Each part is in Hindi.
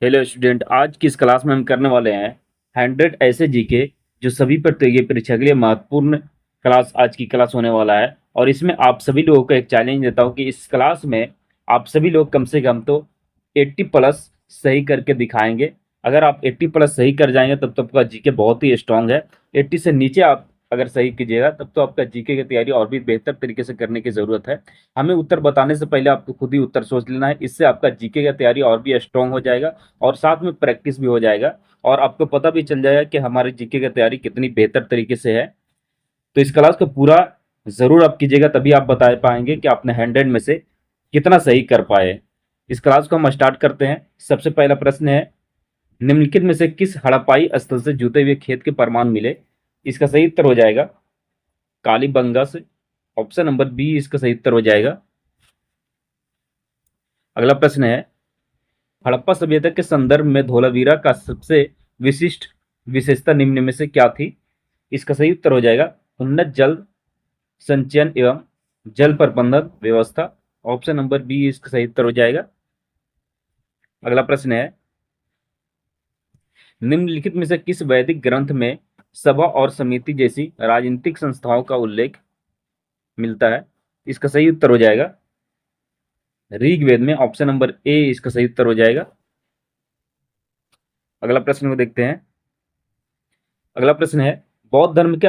हेलो स्टूडेंट, आज की इस क्लास में हम करने वाले हैं 100 ऐसे जीके जो सभी प्रतियोगी परीक्षा के लिए महत्वपूर्ण क्लास आज की क्लास होने वाला है। और इसमें आप सभी लोगों को एक चैलेंज देता हूं कि इस क्लास में आप सभी लोग कम से कम तो 80 प्लस सही करके दिखाएंगे। अगर आप 80 प्लस सही कर जाएंगे तब तो आपका जीके बहुत ही स्ट्रांग है। 80 से नीचे आप अगर सही कीजिएगा तब तो आपका जीके की तैयारी और भी बेहतर तरीके से करने की जरूरत है। हमें उत्तर बताने से पहले आपको खुद ही उत्तर सोच लेना है, इससे आपका जीके का तैयारी और भी स्ट्रांग हो जाएगा और साथ में प्रैक्टिस भी हो जाएगा और आपको पता भी चल जाएगा कि हमारी जीके की तैयारी कितनी बेहतर तरीके से है। तो इस क्लास को पूरा जरूर आप कीजिएगा, तभी आप बता पाएंगे कि आपने 100 में से कितना सही कर पाए। इस क्लास को हम स्टार्ट करते हैं। सबसे पहला प्रश्न है, निम्नलिखित में से किस हड़प्पाई स्थल से जुते हुए खेत के प्रमाण मिले? इसका सही उत्तर हो जाएगा कालीबंगा से। ऑप्शन नंबर बी इसका सही उत्तर हो जाएगा। अगला प्रश्न है, हड़प्पा सभ्यता के संदर्भ में धोलावीरा का सबसे विशिष्ट विशेषता निम्न में से क्या थी? इसका सही उत्तर हो जाएगा उन्नत जल संचयन एवं जल प्रबंधन व्यवस्था। ऑप्शन नंबर बी इसका सही उत्तर हो जाएगा। अगला प्रश्न है, निम्नलिखित में से किस वैदिक ग्रंथ में सभा और समिति जैसी राजनीतिक संस्थाओं का उल्लेख मिलता है? इसका सही उत्तर हो जाएगा ऋग्वेद में। ऑप्शन नंबर ए इसका सही उत्तर हो जाएगा। अगला प्रश्न को देखते हैं। अगला प्रश्न है, बौद्ध धर्म के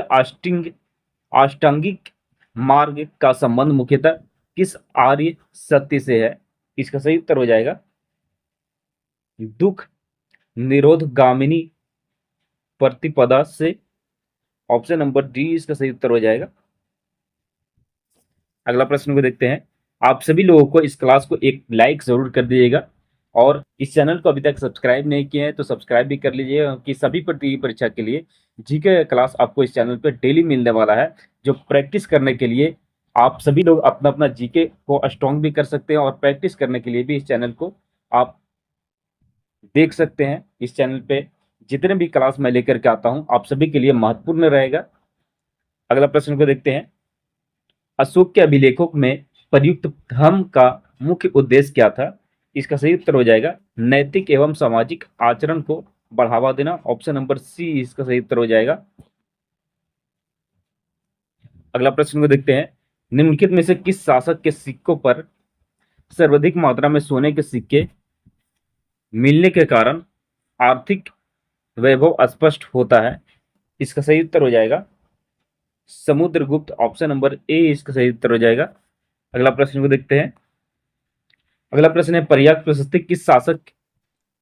अष्टांगिक मार्ग का संबंध मुख्यतः किस आर्य सत्य से है? इसका सही उत्तर हो जाएगा दुख निरोधगामिनी प्रतिपदा से। ऑप्शन नंबर डी इसका सही उत्तर हो जाएगा। अगला प्रश्न को देखते हैं। आप सभी लोगों को इस क्लास को एक लाइक जरूर कर दीजिएगा और इस चैनल को अभी तक सब्सक्राइब नहीं किए हैं तो सब्सक्राइब भी कर लीजिएगा कि सभी प्रतियोगी परीक्षा के लिए जीके क्लास आपको इस चैनल पर डेली मिलने वाला है, जो प्रैक्टिस करने के लिए आप सभी लोग अपना अपना जीके को स्ट्रॉन्ग भी कर सकते हैं और प्रैक्टिस करने के लिए भी इस चैनल को आप देख सकते हैं। इस चैनल पे जितने भी क्लास मैं लेकर के आता हूं आप सभी के लिए महत्वपूर्ण रहेगा। अगला प्रश्न को देखते हैं। अशोक के अभिलेखों में प्रयुक्त धर्म का मुख्य उद्देश्य क्या था? इसका सही उत्तर हो जाएगा नैतिक एवं सामाजिक आचरण को बढ़ावा देना। ऑप्शन नंबर सी इसका सही उत्तर हो जाएगा। अगला प्रश्न को देखते हैं। निम्नलिखित में से किस शासक के सिक्कों पर सर्वाधिक मात्रा में सोने के सिक्के मिलने के कारण आर्थिक वैभव स्पष्ट होता है? इसका सही उत्तर हो जाएगा समुद्रगुप्त। ऑप्शन नंबर ए इसका सही उत्तर हो जाएगा। अगला प्रश्न को देखते हैं। अगला प्रश्न है, पर्याप्त प्रशस्ति किस शासक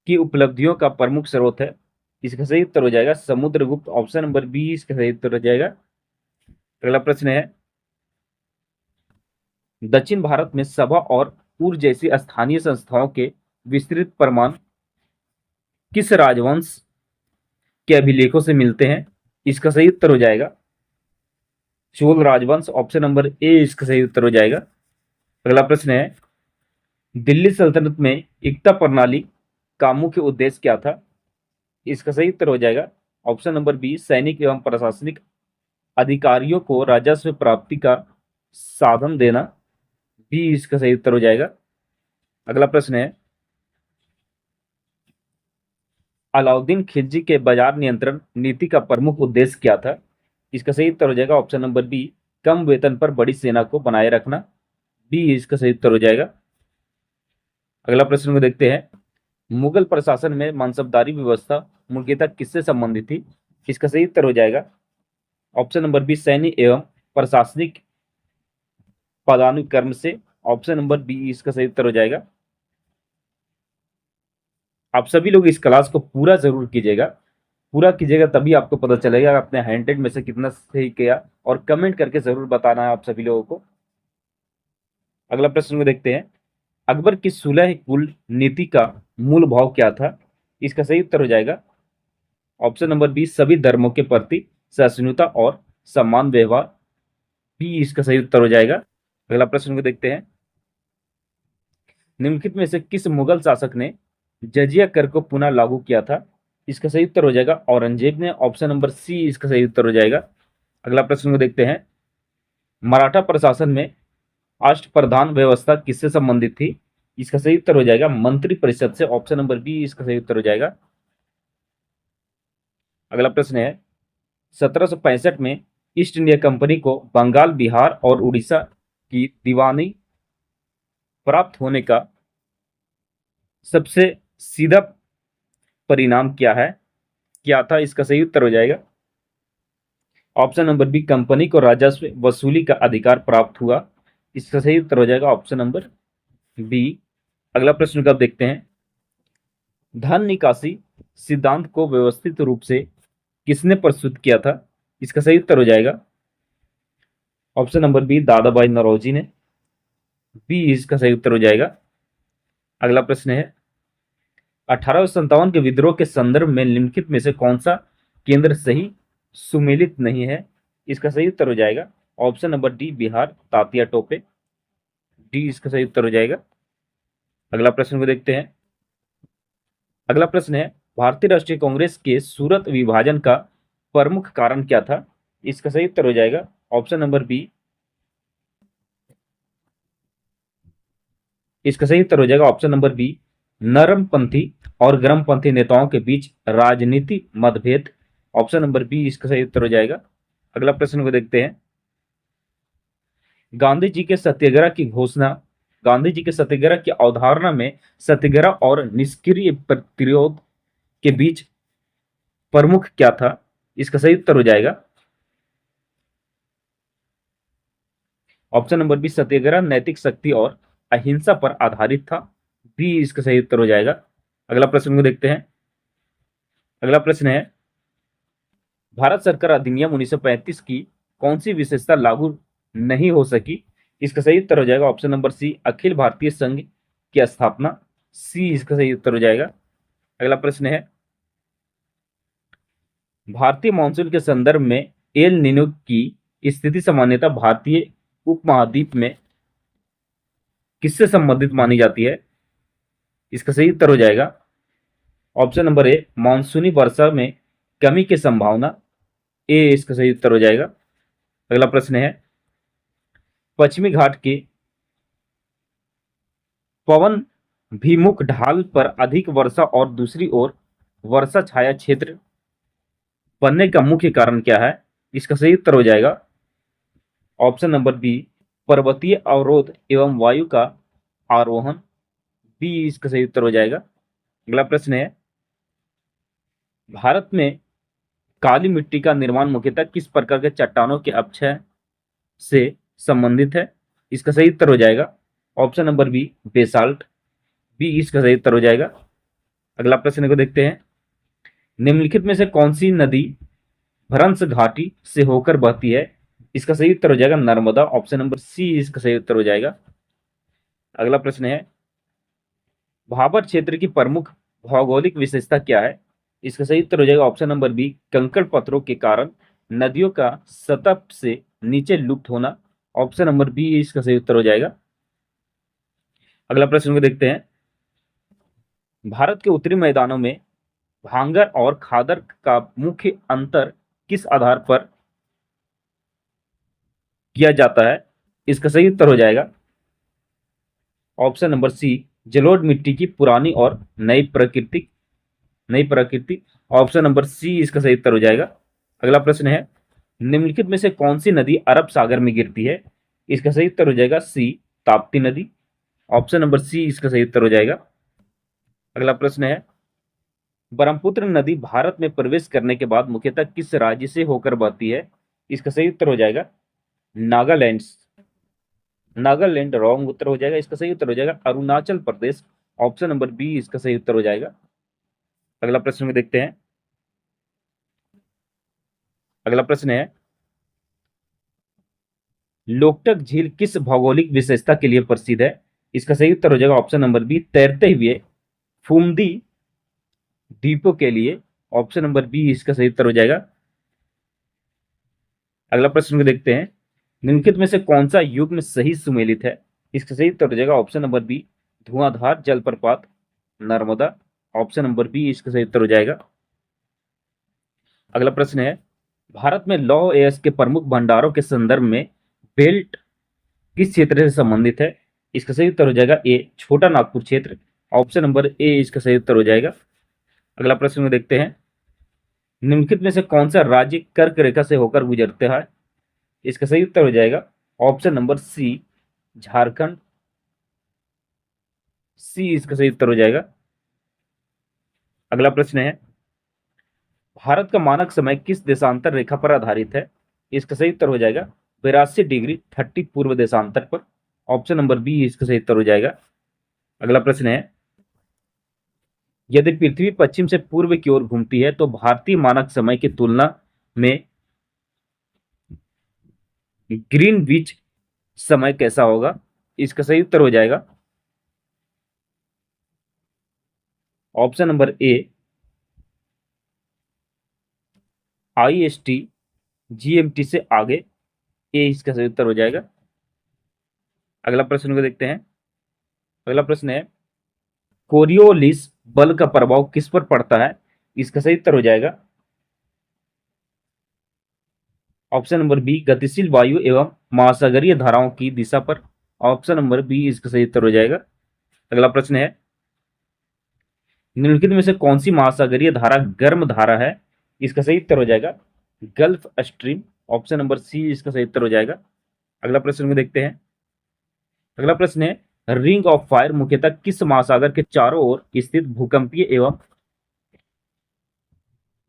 की उपलब्धियों का प्रमुख स्रोत है? इसका सही उत्तर हो जाएगा समुद्रगुप्त। ऑप्शन नंबर बी इसका सही उत्तर हो जाएगा। अगला प्रश्न है, दक्षिण भारत में सभा और पूर्व जैसी स्थानीय संस्थाओं के विस्तृत प्रमाण किस राजवंश के अभिलेखों से मिलते हैं? इसका सही उत्तर हो जाएगा चोल राजवंश। ऑप्शन नंबर ए इसका सही उत्तर हो जाएगा। अगला प्रश्न है, दिल्ली सल्तनत में एकता प्रणाली का मुख्य उद्देश्य क्या था? इसका सही उत्तर हो जाएगा ऑप्शन नंबर बी सैनिक एवं प्रशासनिक अधिकारियों को राजस्व प्राप्ति का साधन देना। बी इसका सही उत्तर हो जाएगा। अगला प्रश्न है, अलाउद्दीन खिलजी के बाजार नियंत्रण नीति का प्रमुख उद्देश्य क्या था? इसका सही उत्तर हो जाएगा ऑप्शन नंबर बी कम वेतन पर बड़ी सेना को बनाए रखना। बी इसका सही उत्तर हो जाएगा। अगला प्रश्न को देखते हैं। मुगल प्रशासन में मनसबदारी व्यवस्था मुख्यतः किससे संबंधित थी? इसका सही उत्तर हो जाएगा ऑप्शन नंबर बी सैन्य एवं प्रशासनिक पदानुक्रम से। ऑप्शन नंबर बी इसका सही उत्तर हो जाएगा। आप सभी लोग इस क्लास को पूरा जरूर कीजिएगा, पूरा कीजिएगा तभी आपको पता चलेगा आपने 100 में से कितना सही किया और कमेंट करके जरूर बताना है आप सभी लोगों को। अगला प्रश्न को देखते हैं। अकबर की सुलह कुल नीति का मूल भाव क्या था? इसका सही उत्तर हो जाएगा ऑप्शन नंबर बी सभी धर्मों के प्रति सहिष्णुता और सम्मान व्यवहार। बी इसका सही उत्तर हो जाएगा। अगला प्रश्न को देखते हैं। निम्नलिखित में से किस मुगल शासक ने जजिया कर को पुनः लागू किया था? इसका सही उत्तर हो जाएगा औरंगजेब ने। ऑप्शन नंबर सी इसका सही उत्तर हो जाएगा। अगला प्रश्न को देखते हैं। मराठा प्रशासन में अष्टप्रधान व्यवस्था किससे संबंधित थी? इसका सही उत्तर हो जाएगा मंत्री परिषद से। ऑप्शन नंबर बी इसका सही उत्तर हो जाएगा। अगला प्रश्न है 1765 में ईस्ट इंडिया कंपनी को बंगाल, बिहार और उड़ीसा की दीवानी प्राप्त होने का सबसे सीधा परिणाम क्या था? इसका सही उत्तर हो जाएगा ऑप्शन नंबर बी, कंपनी को राजस्व वसूली का अधिकार प्राप्त हुआ। इसका सही उत्तर हो जाएगा ऑप्शन नंबर बी। अगला प्रश्न का देखते हैं, धन निकासी सिद्धांत को व्यवस्थित रूप से किसने प्रस्तुत किया था? इसका सही उत्तर हो जाएगा ऑप्शन नंबर बी, दादा भाई नौरोजी ने। बी इसका सही उत्तर हो जाएगा। अगला प्रश्न है 1857 के विद्रोह के संदर्भ में निम्नलिखित में से कौन सा केंद्र सही सुमेलित नहीं है? इसका सही उत्तर हो जाएगा option number D, Bihar, Tatya Tope. D इसका सही उत्तर हो जाएगा। अगला प्रश्न को देखते हैं। अगला प्रश्न है भारतीय राष्ट्रीय कांग्रेस के सूरत विभाजन का प्रमुख कारण क्या था? इसका सही उत्तर हो जाएगा ऑप्शन नंबर बी। इसका सही उत्तर हो जाएगा ऑप्शन नंबर बी, नरमपंथी और गर्मपंथी नेताओं के बीच राजनीति मतभेद। ऑप्शन नंबर बी इसका सही उत्तर हो जाएगा। अगला प्रश्न को देखते हैं, गांधी जी के सत्याग्रह की घोषणा, गांधी जी के सत्याग्रह की अवधारणा में सत्याग्रह और निष्क्रिय प्रतिरोध के बीच प्रमुख क्या था? इसका सही उत्तर हो जाएगा ऑप्शन नंबर बी, सत्याग्रह नैतिक शक्ति और अहिंसा पर आधारित था। बी इसका सही उत्तर हो जाएगा। अगला प्रश्न को देखते हैं। अगला प्रश्न है भारत सरकार अधिनियम 1935 की कौन सी विशेषता लागू नहीं हो सकी? इसका सही उत्तर हो जाएगा ऑप्शन नंबर सी, अखिल भारतीय संघ की स्थापना। सी इसका सही उत्तर हो जाएगा। अगला प्रश्न है भारतीय मानसून के संदर्भ में एल निनो की स्थिति सामान्यतः भारतीय उपमहाद्वीप में किससे संबंधित मानी जाती है? इसका सही उत्तर हो जाएगा ऑप्शन नंबर ए, मानसूनी वर्षा में कमी की संभावना। ए इसका सही उत्तर हो जाएगा। अगला प्रश्न है पश्चिमी घाट के पवन भिमुख ढाल पर अधिक वर्षा और दूसरी ओर वर्षा छाया क्षेत्र बनने का मुख्य कारण क्या है? इसका सही उत्तर हो जाएगा ऑप्शन नंबर बी, पर्वतीय अवरोध एवं वायु का आरोहण। बी इसका सही उत्तर हो जाएगा। अगला प्रश्न है भारत में काली मिट्टी का निर्माण मुख्यतः किस प्रकार के चट्टानों के अपक्षय से संबंधित है? इसका सही उत्तर हो जाएगा option number B, basalt. B इसका सही उत्तर हो जाएगा। अगला प्रश्न को देखते हैं, निम्नलिखित में से कौन सी नदी भ्रंश घाटी से होकर बहती है? इसका सही उत्तर हो जाएगा नर्मदा। ऑप्शन नंबर सी इसका सही उत्तर हो जाएगा। अगला प्रश्न है भाबर क्षेत्र की प्रमुख भौगोलिक विशेषता क्या है? इसका सही उत्तर हो जाएगा ऑप्शन नंबर बी, कंकड़ पत्थरों के कारण नदियों का सतह से नीचे लुप्त होना। ऑप्शन नंबर बी इसका सही उत्तर हो जाएगा। अगला प्रश्न को देखते हैं, भारत के उत्तरी मैदानों में भांगर और खादर का मुख्य अंतर किस आधार पर किया जाता है? इसका सही उत्तर हो जाएगा ऑप्शन नंबर सी, जलोढ़ मिट्टी की पुरानी और नई प्रकृति। ऑप्शन नंबर सी इसका सही उत्तर हो जाएगा। अगला प्रश्न है निम्नलिखित में से कौन सी नदी अरब सागर में गिरती है? इसका सही उत्तर हो जाएगा सी, ताप्ती नदी। ऑप्शन नंबर सी इसका सही उत्तर हो जाएगा। अगला प्रश्न है ब्रह्मपुत्र नदी भारत में प्रवेश करने के बाद मुख्यतः किस राज्य से होकर बहती है? इसका सही उत्तर हो जाएगा नागालैंड। नागालैंड रॉन्ग उत्तर हो जाएगा। इसका सही उत्तर हो जाएगा Arunachal Pradesh. Option number B इसका सही उत्तर हो जाएगा। अगला प्रश्न में देखते हैं। अगला प्रश्न है लोकटक झील किस भौगोलिक विशेषता के लिए प्रसिद्ध है? इसका सही उत्तर हो जाएगा ऑप्शन नंबर बी, तैरते हुए फुमदी द्वीपों के लिए। ऑप्शन नंबर बी इसका सही उत्तर हो जाएगा। अगला प्रश्न को देखते हैं निम्नलिखित में से कौन सा युग्म सही सुमेलित है? इसका सही उत्तर हो जाएगा ऑप्शन नंबर बी, धुआंधार जलप्रपात नर्मदा। ऑप्शन नंबर बी इसका सही उत्तर हो जाएगा। अगला प्रश्न है भारत में लौह अयस्क के प्रमुख भंडारों के संदर्भ में बेल्ट किस क्षेत्र से संबंधित है? इसका सही उत्तर हो जाएगा ए छोटा नागपुर क्षेत्र। ऑप्शन नंबर ए इसका सही उत्तर हो जाएगा। अगला प्रश्न में देखते हैं, निम्नलिखित में से कौन सा राज्य कर्क रेखा से होकर गुजरता है? इसका सही उत्तर हो जाएगा ऑप्शन नंबर सी झारखंड। सी इसका सही उत्तर हो जाएगा। अगला प्रश्न है, भारत का मानक समय किस देशांतर रेखा पर आधारित है? इसका सही उत्तर हो जाएगा 82 डिग्री 30 पूर्व देशांतर पर। ऑप्शन नंबर बी इसका सही उत्तर हो जाएगा। अगला प्रश्न है, यदि पृथ्वी पश्चिम से पूर्व की ओर घूमती है तो भारतीय मानक समय की तुलना में ग्रीनविच समय कैसा होगा? इसका सही उत्तर हो जाएगा option number A IST GMT से आगे। ए इसका सही उत्तर हो जाएगा। अगला प्रश्न को देखते हैं। अगला प्रश्न है, कोरियोलिस बल का प्रभाव किस पर पड़ता है? इसका सही उत्तर हो जाएगा ऑप्शन नंबर बी गतिशील वायु एवं महासागरीय धाराओं की दिशा पर। ऑप्शन नंबर बी इसका सही उत्तर हो जाएगा। अगला प्रश्न है, निम्नलिखित में से कौन सी महासागरीय धारा गर्म धारा है? इसका सही उत्तर हो जाएगा Gulf Stream. Option number C इसका सही उत्तर हो जाएगा। अगला प्रश्न में देखते हैं। अगला प्रश्न है, रिंग ऑफ फायर मुख्यतः किस महासागर के चारों ओर स्थित भूकंपीय एवं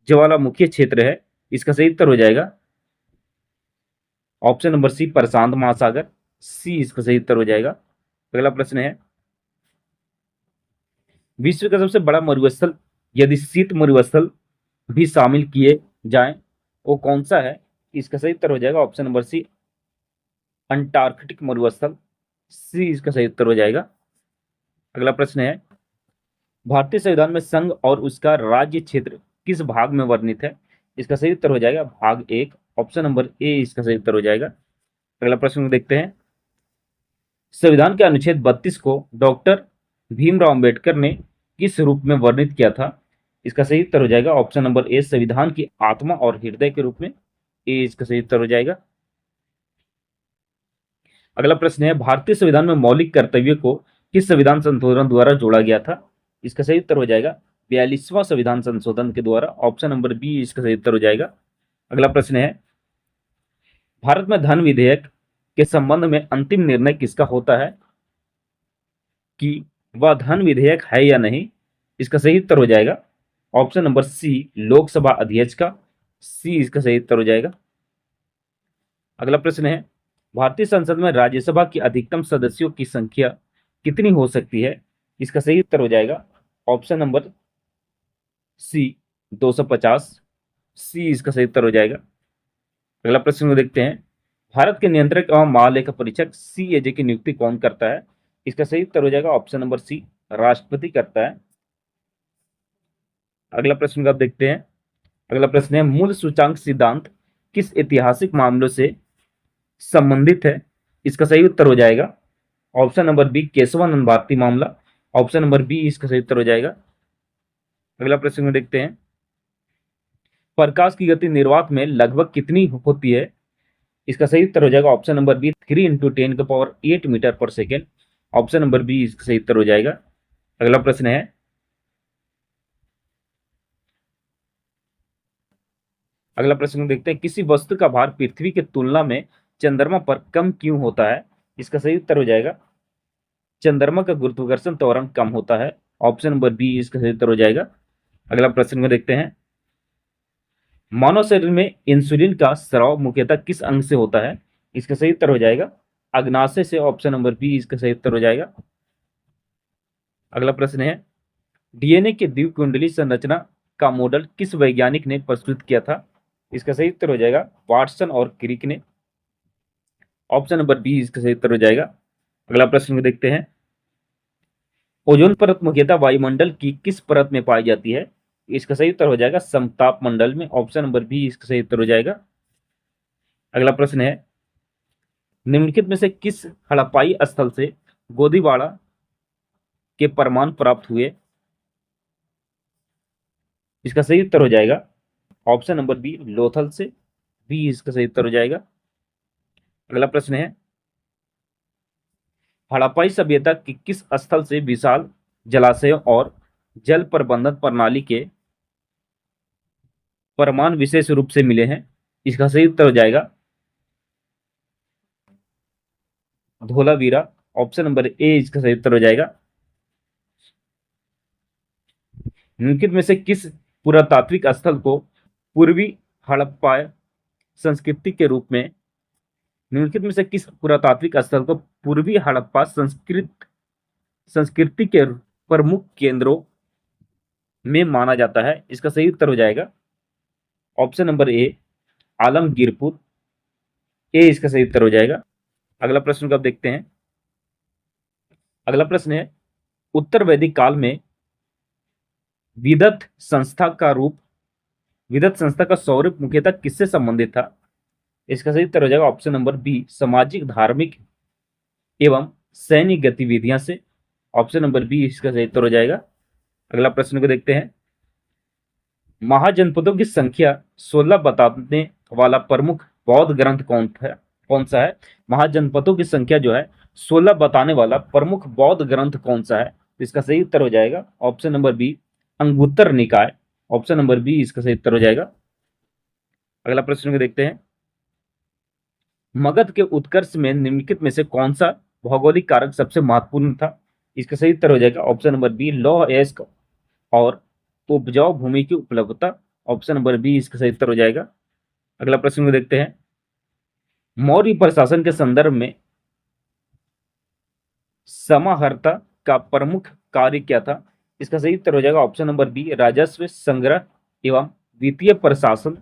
ज्वालामुखी क्षेत्र है? इसका सही उत्तर हो जाएगा ऑप्शन नंबर सी प्रशांत महासागर। सी इसका सही उत्तर हो जाएगा। अगला प्रश्न है, विश्व का सबसे बड़ा मरुस्थल यदि शीत मरुस्थल भी शामिल किए जाएं वो कौन सा है? इसका सही उत्तर हो जाएगा ऑप्शन नंबर सी अंटार्कटिक मरुस्थल। सी इसका सही उत्तर हो जाएगा। अगला प्रश्न है, भारतीय संविधान में संघ और उसका राज्य क्षेत्र किस भाग में वर्णित है? इसका सही उत्तर हो जाएगा भाग 1। ऑप्शन नंबर ए इसका सही उत्तर हो जाएगा। अगला प्रश्न देखते हैं, संविधान के अनुच्छेद 32 को डॉक्टर भीमराव अंबेडकर ने किस रूप में वर्णित किया था? इसका सही उत्तर हो जाएगा ऑप्शन नंबर ए संविधान की आत्मा और हृदय के रूप में। ए इसका सही उत्तर हो जाएगा। अगला प्रश्न है, भारतीय संविधान में मौलिक कर्तव्यों को किस संविधान संशोधन द्वारा जोड़ा गया था? इसका सही उत्तर हो जाएगा 42वां संविधान संशोधन के द्वारा। ऑप्शन नंबर बी इसका सही उत्तर हो जाएगा। अगला प्रश्न है, भारत में धन विधेयक के संबंध में अंतिम निर्णय किसका होता है कि वह धन विधेयक है या नहीं? इसका सही उत्तर हो जाएगा ऑप्शन नंबर सी लोकसभा अध्यक्ष का। सी इसका सही उत्तर हो जाएगा। अगला प्रश्न है, भारतीय संसद में राज्यसभा की अधिकतम सदस्यों की संख्या कितनी हो सकती है? इसका सही उत्तर हो जाएगा ऑप्शन नंबर सी 250। सी इसका सही उत्तर हो जाएगा। अगला प्रश्न को देखते हैं, भारत के नियंत्रक एवं महालेखा परीक्षक CAG की नियुक्ति कौन करता है? इसका सही उत्तर हो जाएगा ऑप्शन नंबर सी राष्ट्रपति करता है। अगला प्रश्न का आप देखते हैं। अगला प्रश्न है, मूल सूचांक सिद्धांत किस ऐतिहासिक मामलों से संबंधित है? इसका सही उत्तर हो जाएगा option number B Keshavananda Bharati मामला। ऑप्शन नंबर बी इसका सही उत्तर हो जाएगा। अगला प्रश्न में देखते हैं, प्रकाश की गति निर्वात में लगभग कितनी होती है? इसका सही उत्तर हो जाएगा ऑप्शन नंबर बी 3 × 10⁸ मीटर पर सेकेंड। ऑप्शन नंबर बी इसका सही उत्तर हो जाएगा। अगला प्रश्न है, अगला प्रश्न देखते हैं, किसी वस्तु का भार पृथ्वी की तुलना में चंद्रमा पर कम क्यों होता है? इसका सही उत्तर हो जाएगा चंद्रमा का गुरुत्वाकर्षण त्वरण कम होता है। ऑप्शन नंबर बी इसका सही उत्तर हो जाएगा। अगला प्रश्न में देखते हैं, मानव शरीर में इंसुलिन का स्राव मुख्यतः किस अंग से होता है? इसका सही उत्तर हो जाएगा अग्नाशय से। ऑप्शन नंबर बी इसका सही उत्तर हो जाएगा। अगला प्रश्न है, DNA की द्विकुंडली संरचना का मॉडल किस वैज्ञानिक ने प्रस्तुत किया था? इसका सही उत्तर हो जाएगा वाटसन और क्रिक ने। ऑप्शन नंबर बी इसका सही उत्तर हो जाएगा। अगला प्रश्न देखते हैं, ओजोन परत मुख्यतः वायुमंडल की किस परत में पाई जाती है? इसका सही उत्तर हो जाएगा समताप मंडल में। ऑप्शन नंबर बी इसका सही उत्तर हो जाएगा। अगला प्रश्न है, निम्नलिखित में से किस हड़प्पाई स्थल से गोदीवाड़ा के प्रमाण प्राप्त हुए? इसका सही उत्तर हो जाएगा ऑप्शन नंबर बी लोथल से। बी इसका सही उत्तर हो जाएगा। अगला प्रश्न है, हड़प्पाई सभ्यता के किस स्थल से विशाल जलाशयों और जल प्रबंधन प्रणाली के प्रमाण विशेष रूप से मिले हैं? इसका सही उत्तर हो जाएगा धोलावीरा। ऑप्शन नंबर ए इसका सही उत्तर हो जाएगा। निम्नलिखित में से किस पुरातात्विक स्थल को पूर्वी हड़प्पा संस्कृति के रूप में निम्नलिखित में से किस पुरातात्विक स्थल को पूर्वी हड़प्पा संस्कृति के प्रमुख केंद्रों में माना जाता है? इसका सही उत्तर हो जाएगा ऑप्शन नंबर ए आलमगीरपुर। ए इसका सही उत्तर हो जाएगा। अगला प्रश्न को आप देखते हैं। अगला प्रश्न है उत्तर वैदिक काल में विदत संस्था का स्वरूप मुख्यतः किससे संबंधित था? इसका सही उत्तर हो जाएगा ऑप्शन नंबर बी सामाजिक धार्मिक एवं सैन्य गतिविधियां से। ऑप्शन नंबर बी इसका सही उत्तर हो जाएगा। अगला प्रश्न को देखते हैं। महाजनपदों की संख्या 16 बताने वाला प्रमुख बौद्ध ग्रंथ कौन सा है? महाजनपदों की संख्या जो है 16 बताने वाला प्रमुख बौद्ध ग्रंथ कौन सा है? इसका सही उत्तर हो जाएगा ऑप्शन नंबर बी अंगुत्तर निकाय। ऑप्शन नंबर बी इसका सही उत्तर हो जाएगा। अगला प्रश्न को देखते हैं। मगध के उत्कर्ष में निम्नलिखित में से कौन सा भौगोलिक कारक सबसे महत्वपूर्ण था? इसका सही उत्तर हो जाएगा ऑप्शन नंबर बी लौह अयस्क और उपजाऊ भूमि की उपलब्धता। ऑप्शन नंबर बी इसका सही उत्तर हो जाएगा। अगला प्रश्न को देखते हैं। मौर्य प्रशासन के संदर्भ में समाहर्ता का प्रमुख कार्य क्या था? इसका सही उत्तर हो जाएगा ऑप्शन नंबर बी राजस्व संग्रह एवं वित्तीय प्रशासन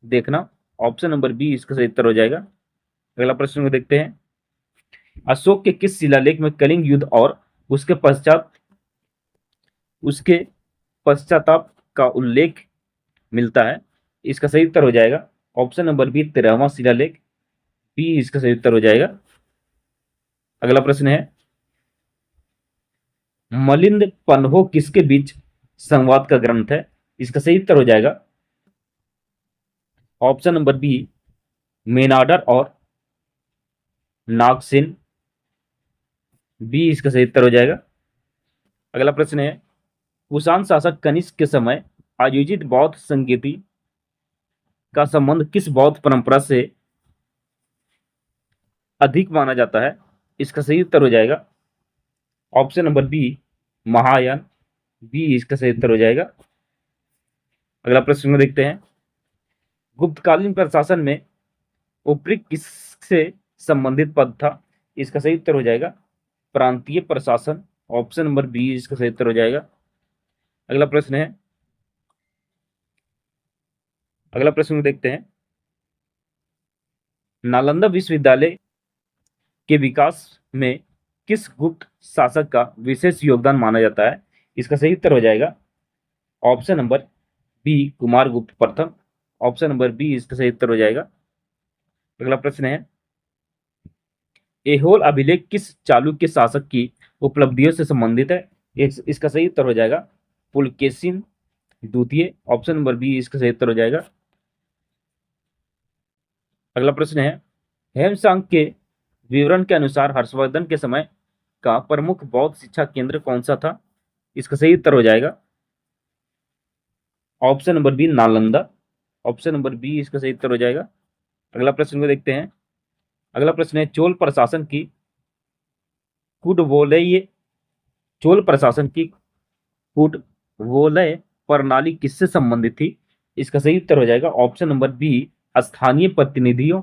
देखना। ऑप्शन नंबर बी इसका सही उत्तर हो जाएगा। अगला प्रश्न को देखते हैं। अशोक के किस शिलालेख में कलिंग युद्ध और उसके पश्चाताप का उल्लेख मिलता है? इसका सही उत्तर हो जाएगा ऑप्शन नंबर बी 13वां शिलालेख। बी इसका सही उत्तर हो जाएगा। अगला प्रश्न है मलिंद पन्हो किसके बीच संवाद का ग्रंथ है? इसका सही उत्तर हो जाएगा ऑप्शन नंबर बी मेनाडर और नागसेन। बी इसका सही उत्तर हो जाएगा। अगला प्रश्न है कुषाण शासक कनिष्क के समय आयोजित बौद्ध संगीति का संबंध किस बौद्ध परंपरा से अधिक माना जाता है? इसका सही उत्तर हो जाएगा option number B Mahayana. B इसका सही उत्तर हो जाएगा। अगला प्रश्न को देखते हैं। गुप्तकालीन प्रशासन में उपरिक्त किससे संबंधित पद था? इसका सही उत्तर हो जाएगा प्रांतीय प्रशासन। ऑप्शन नंबर बी इसका सही उत्तर हो जाएगा। अगला प्रश्न है। अगला प्रश्न को देखते हैं। नालंदा विश्वविद्यालय के विकास में किस गुप्त शासक का विशेष योगदान माना जाता है? इसका सही उत्तर हो जाएगा ऑप्शन नंबर बी कुमारगुप्त प्रथम। ऑप्शन नंबर बी इसका सही उत्तर हो जाएगा। अगला प्रश्न है ऐहोल अभिलेख किस चालुक्य शासक की उपलब्धियों से संबंधित है? इसका सही उत्तर हो जाएगा पुलकेशिन द्वितीय। ऑप्शन नंबर बी इसका सही उत्तर हो जाएगा। अगला प्रश्न है हेमशांग के विवरण के अनुसार हर्षवर्धन के समय का प्रमुख बौद्ध शिक्षा केंद्र कौन सा था? इसका सही उत्तर हो जाएगा option number B Nalanda. Option number B इसका सही उत्तर हो जाएगा। अगला प्रश्न को देखते हैं। अगला प्रश्न है चोल प्रशासन की कुडवोलय प्रणाली किससे संबंधित थी? इसका सही उत्तर हो जाएगा ऑप्शन नंबर बी स्थानीय प्रतिनिधियों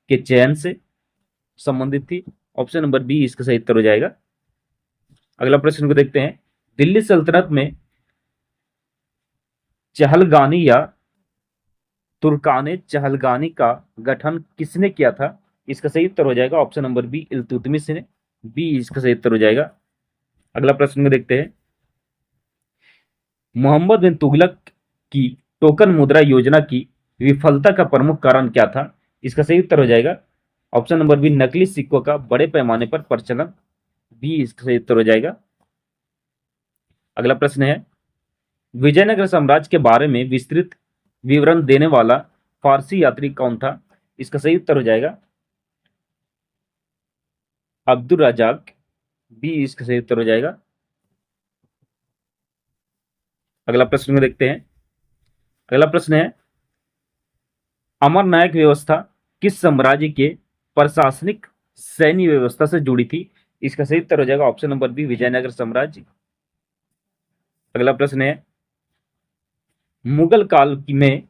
के चयन से संबंधित थी। ऑप्शन नंबर बी इसका सही उत्तर हो जाएगा। अगला प्रश्न को देखते हैं। दिल्ली सल्तनत में चहलगानी या तुर्काने चहलगानी का गठन किसने किया था? इसका सही उत्तर हो जाएगा ऑप्शन नंबर बी इल्तुतमिश ने। बी इसका सही उत्तर हो जाएगा। अगला प्रश्न को देखते हैं। मोहम्मद बिन तुगलक की टोकन मुद्रा योजना की विफलता का प्रमुख कारण क्या था? इसका सही उत्तर हो जाएगा ऑप्शन नंबर बी नकली सिक्कों का बड़े पैमाने पर प्रचलन। बी इसका सही उत्तर हो जाएगा। अगला प्रश्न है विजयनगर साम्राज्य के बारे में विस्तृत विवरण देने वाला फारसी यात्री कौन था? इसका सही उत्तर हो जाएगा अब्दुल रजाक। बी इसका सही उत्तर हो जाएगा। अगला प्रश्न को देखते हैं। अगला प्रश्न है, अमरनायक व्यवस्था किस साम्राज्य के प्रशासनिक सैन्य व्यवस्था से जुड़ी थी? इसका सही उत्तर हो जाएगा ऑप्शन नंबर बी, विजयनगर साम्राज्य। अगला प्रश्न है, मुगल काल में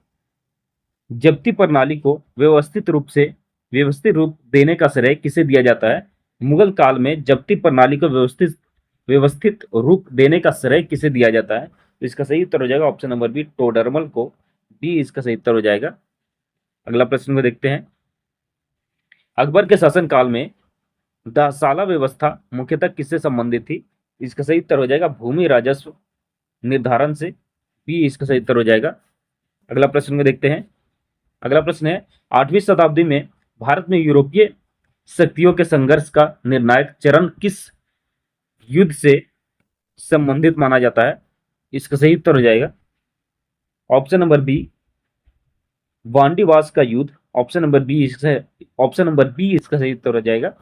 जब्ती प्रणाली को व्यवस्थित रूप देने का श्रेय किसे दिया जाता है? मुगल काल में जब्ती प्रणाली को व्यवस्थित व्यवस्थित रूप देने का श्रेय किसे दिया जाता है? तो इसका सही उत्तर हो जाएगा ऑप्शन नंबर बी, टोडरमल को। बी इसका सही उत्तर हो जाएगा। अगला प्रश्न को देखते हैं। अकबर के शासनकाल में दासाला व्यवस्था मुख्यतः किससे संबंधित थी? इसका सही उत्तर हो जाएगा भूमि राजस्व निर्धारण से। बी इसका सही उत्तर हो जाएगा। अगला प्रश्न को देखते हैं। अगला प्रश्न है, 8वीं शताब्दी में भारत में यूरोपीय शक्तियों के संघर्ष का निर्णायक चरण किस युद्ध से संबंधित माना जाता है? इसका सही उत्तर हो जाएगा ऑप्शन नंबर बी, वांडीवास का युद्ध। ऑप्शन नंबर बी इसका सही उत्तर हो जाएगा।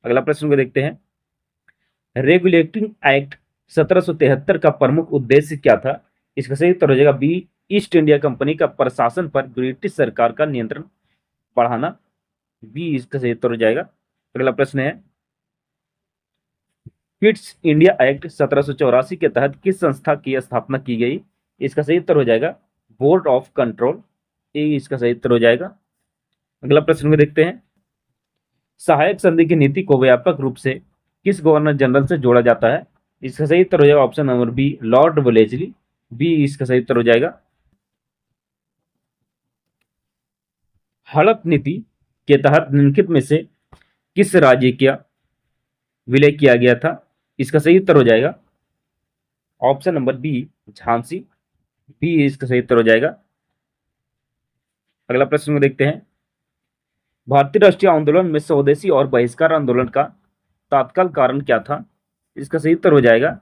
अगला प्रश्न को देखते हैं। रेगुलेटिंग एक्ट 1773 का प्रमुख उद्देश्य क्या था? इसका सही उत्तर हो जाएगा बी, ईस्ट इंडिया कंपनी का प्रशासन पर ब्रिटिश सरकार का नियंत्रण बढ़ाना। बी इसका सही उत्तर हो जाएगा। अगला प्रश्न है, किट्स इंडिया एक्ट 1784 के तहत किस संस्था की स्थापना की गई? इसका सही उत्तर हो जाएगा बोर्ड ऑफ कंट्रोल। ए इसका सही उत्तर हो जाएगा। अगला प्रश्न को देखते हैं। सहायक संधि की नीति को व्यापक रूप से किस गवर्नर जनरल से जोड़ा जाता है? इसका सही उत्तर हो जाएगा option number B, Lord Wellesley. B इसका सही उत्तर हो जाएगा। हड़प नीति के तहत निम्नलिखित में से किस राज्य का विलय किया गया था? इसका सही उत्तर हो जाएगा option number B, Jhansi. B इसका सही उत्तर हो जाएगा। अगला प्रश्न को देखते हैं। भारतीय राष्ट्रीय आंदोलन में स्वदेशी और बहिष्कार आंदोलन का तात्काल कारण क्या था? इसका सही उत्तर हो जाएगा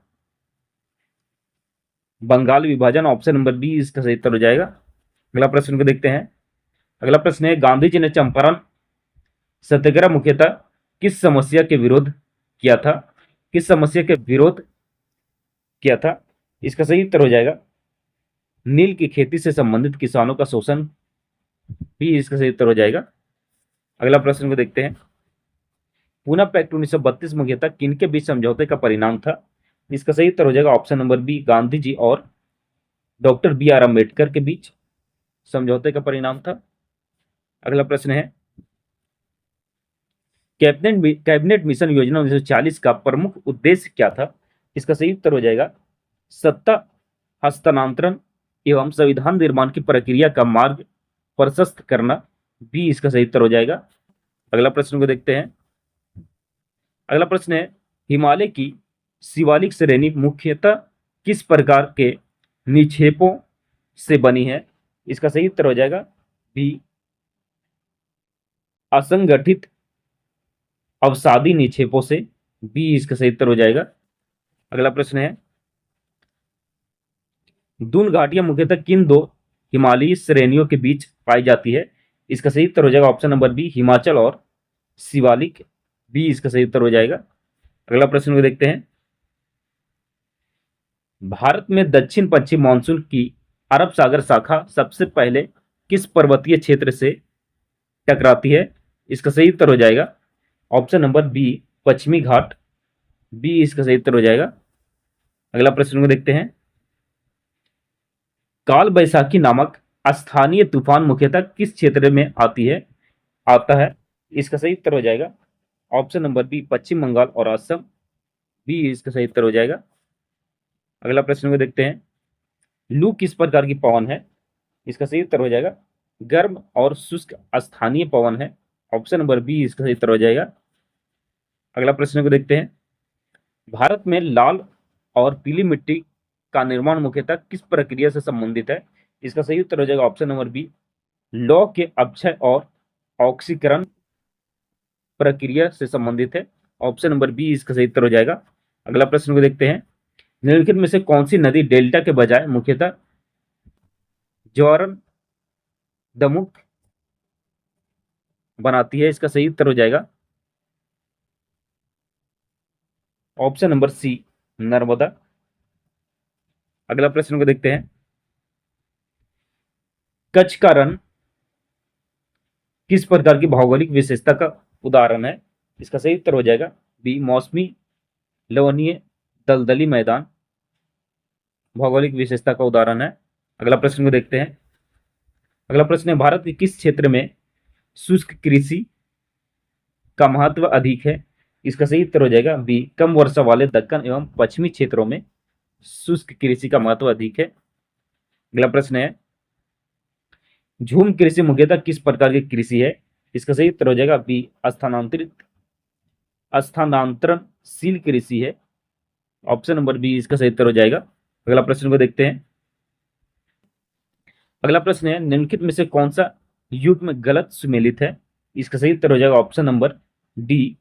बंगाल विभाजन। ऑप्शन नंबर बी इसका सही उत्तर हो जाएगा। अगला प्रश्न को देखते हैं। अगला प्रश्न है, गांधी जी ने चंपारण सत्याग्रह मुख्यतः किस समस्या के विरोध किया था? किस समस्या के विरोध किया था? इसका सही उत्तर हो जाएगा नील की खेती से संबंधित किसानों का शोषण। भी इसका सही उत्तर हो जाएगा। अगला प्रश्न को देखते हैं। पूना पैक्ट 1932 मुख्यतः किनके बीच समझौते का परिणाम था? इसका सही उत्तर हो जाएगा option number B, Gandhi ji और डॉक्टर बी आर अम्बेडकर के बीच समझौते का परिणाम था। अगला प्रश्न है, कैबिनेट मिशन योजना 1940 का प्रमुख उद्देश्य क्या था? इसका सही उत्तर हो जाएगा सत्ता हस्तांतरण एवं संविधान निर्माण की प्रक्रिया का मार्ग प्रशस्त करना। बी इसका सही उत्तर हो जाएगा। अगला प्रश्न को देखते हैं। अगला प्रश्न है, हिमालय की शिवालिक श्रेणी मुख्यतः किस प्रकार के निक्षेपों से बनी है? इसका सही उत्तर हो जाएगा बी, असंगठित अवसादी निक्षेपों से। बी इसका सही उत्तर हो जाएगा। अगला प्रश्न है, दून घाटियां मुख्यतः किन दो हिमालयी श्रेणियों के बीच पाई जाती है? इसका सही उत्तर हो जाएगा ऑप्शन नंबर बी, हिमाचल और शिवालिक। बी इसका सही उत्तर हो जाएगा। अगला प्रश्न को देखते हैं। भारत में दक्षिण पश्चिम मानसून की अरब सागर शाखा सबसे पहले किस पर्वतीय क्षेत्र से टकराती है? इसका सही उत्तर हो जाएगा ऑप्शन नंबर बी, पश्चिमी घाट। बी इसका सही उत्तर हो जाएगा। अगला प्रश्न को देखते हैं। काल बैसाखी नामक स्थानीय तूफान मुख्यतः किस क्षेत्र में आता है? इसका सही उत्तर हो जाएगा ऑप्शन नंबर बी, पश्चिम बंगाल और असम। बी इसका सही उत्तर हो जाएगा। अगला प्रश्न को देखते हैं। लू किस प्रकार की पवन है? इसका सही उत्तर हो जाएगा गर्म और शुष्क स्थानीय पवन है। ऑप्शन नंबर बी इसका सही उत्तर हो जाएगा। अगला प्रश्न को देखते हैं। भारत में लाल और पीली मिट्टी का निर्माण मुख्यतः किस प्रक्रिया से संबंधित है? इसका सही उत्तर हो जाएगा ऑप्शन नंबर बी, लौह के अपक्षय और ऑक्सीकरण प्रक्रिया से संबंधित है। ऑप्शन नंबर बी इसका सही उत्तर हो जाएगा। अगला प्रश्न को देखते हैं। निम्नलिखित में से कौन सी नदी डेल्टा के बजाय मुख्यतः ज्वारन दमुख बनाती है? इसका सही उत्तर हो जाएगा ऑप्शन नंबर सी नर्मदा। अगला प्रश्न को देखते हैं, कच्छ का रण किस प्रकार की भौगोलिक विशेषता का उदाहरण है? इसका सही उत्तर हो जाएगा बी मौसमी लवणीय दलदली मैदान भौगोलिक विशेषता का उदाहरण है। अगला प्रश्न को देखते हैं, अगला प्रश्न है, भारत के किस क्षेत्र में शुष्क कृषि का महत्व अधिक है? इसका सही उत्तर हो जाएगा बी कम वर्षा वाले दक्कन एवं पश्चिमी क्षेत्रों में शुष्क कृषि का महत्व अधिक है। अगला प्रश्न है, झूम कृषि मुख्यतः किस प्रकार की कृषि है? इसका सही उत्तर हो जाएगा बी स्थानांतरणशील कृषि है। ऑप्शन नंबर बी इसका सही उत्तर हो जाएगा। अगला प्रश्न को देखते हैं, अगला प्रश्न है, निम्नलिखित में से कौन सा युग्म गलत सुमेलित है? इसका सही उत्तर हो जाएगा option number D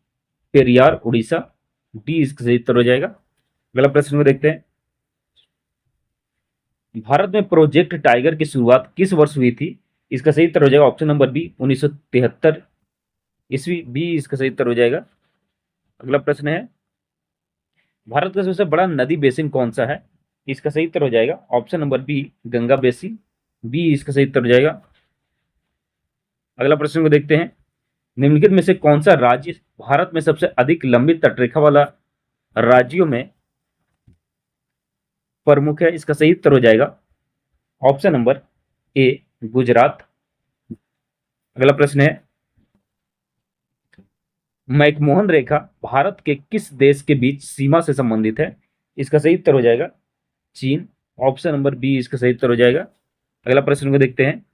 Periyar Orissa. D इसका सही उत्तर हो जाएगा। अगला प्रश्न को देखते हैं, भारत में प्रोजेक्ट टाइगर की शुरुआत किस वर्ष हुई थी? इसका सही उत्तर हो जाएगा ऑप्शन नंबर बी 1973 ईस्वी। बी इसका सही उत्तर हो जाएगा। अगला प्रश्न है, भारत का सबसे बड़ा नदी बेसिन कौन सा है? इसका सही उत्तर हो जाएगा option number B Ganga basin. B इसका सही उत्तर हो जाएगा। अगला प्रश्न को देखते हैं, निम्नलिखित में से कौन सा राज्य भारत में सबसे अधिक लंबी तटरेखा वाला राज्यों में प्रमुख है? इसका सही उत्तर हो जाएगा ऑप्शन नंबर ए गुजरात। अगला प्रश्न है, मैकमोहन रेखा भारत के किस देश के बीच सीमा से संबंधित है? इसका सही उत्तर हो जाएगा चीन। ऑप्शन नंबर बी इसका सही उत्तर हो जाएगा। अगला प्रश्न को देखते हैं,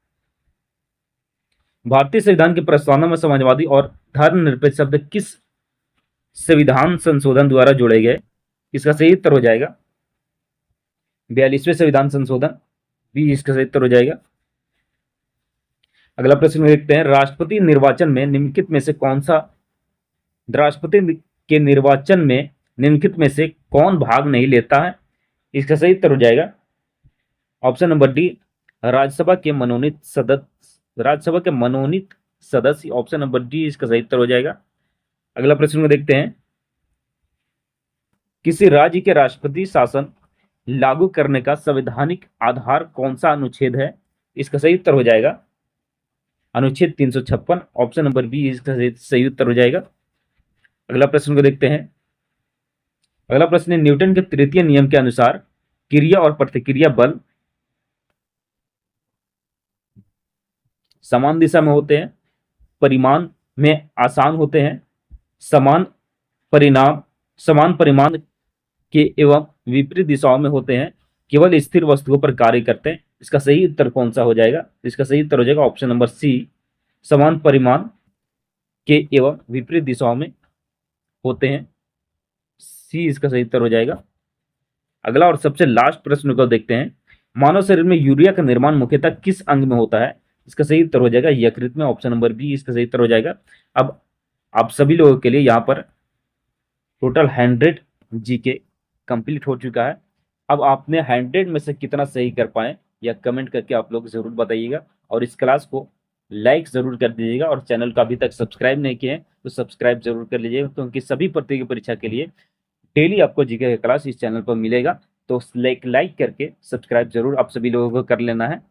भारतीय संविधान के प्रस्तावना में समाजवादी और धर्मनिरपेक्ष शब्द किस संविधान संशोधन द्वारा जोड़े गए? इसका सही उत्तर हो जाएगा 42वें संविधान संशोधन। बी इसका सही उत्तर हो जाएगा। अगला प्रश्न देखते हैं, राष्ट्रपति निर्वाचन में निम्नलिखित में से कौन सा राष्ट्रपति के निर्वाचन में निम्नलिखित में से कौन भाग नहीं लेता है? इसका सही उत्तर हो जाएगा ऑप्शन नंबर डी राज्यसभा के मनोनीत सदस्य। ऑप्शन नंबर डी इसका सही उत्तर हो जाएगा। अगला प्रश्न को देखते हैं, किसी राज्य के राष्ट्रपति शासन लागू करने का संवैधानिक आधार कौन सा अनुच्छेद है? इसका सही उत्तर हो जाएगा अनुच्छेद 356। ऑप्शन नंबर बी इसका सही उत्तर हो जाएगा। अगला प्रश्न को देखते हैं, अगला प्रश्न है, न्यूटन के तृतीय नियम के अनुसार क्रिया और प्रतिक्रिया बल समान दिशा में होते हैं, परिमाण में आसान होते हैं, समान परिमाण के एवं विपरीत दिशाओं में होते हैं, केवल स्थिर वस्तुओं पर कार्य करते हैं। इसका सही उत्तर कौन सा हो जाएगा? इसका सही उत्तर हो जाएगा ऑप्शन नंबर सी समान परिमाण के एवं विपरीत दिशाओं में होते हैं। सी इसका सही उत्तर हो जाएगा। अगला और सबसे लास्ट प्रश्न को देखते हैं, मानव शरीर में यूरिया का निर्माण मुख्यतः किस अंग में होता है? इसका सही उत्तर हो जाएगा यकृत में। ऑप्शन नंबर बी इसका सही उत्तर हो जाएगा। अब आप सभी लोगों के लिए यहाँ पर टोटल 100 जीके कंप्लीट हो चुका है। अब आपने 100 में से कितना सही कर पाए या कमेंट करके आप लोग जरूर बताइएगा, और इस क्लास को लाइक जरूर कर दीजिएगा, और चैनल को अभी तक सब्सक्राइब नहीं किए हैं तो सब्सक्राइब जरूर कर लीजिएगा, क्योंकि सभी प्रतियोगी परीक्षा के लिए डेली आपको जीके का क्लास इस चैनल पर मिलेगा। तो लाइक करके सब्सक्राइब जरूर आप सभी लोगों को कर लेना है,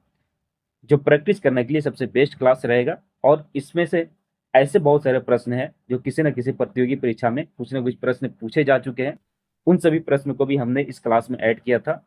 जो प्रैक्टिस करने के लिए सबसे बेस्ट क्लास रहेगा। और इसमें से ऐसे बहुत सारे प्रश्न हैं जो किसी न किसी प्रतियोगी परीक्षा में कुछ न कुछ प्रश्न पूछे जा चुके हैं, उन सभी प्रश्न को भी हमने इस क्लास में ऐड किया था।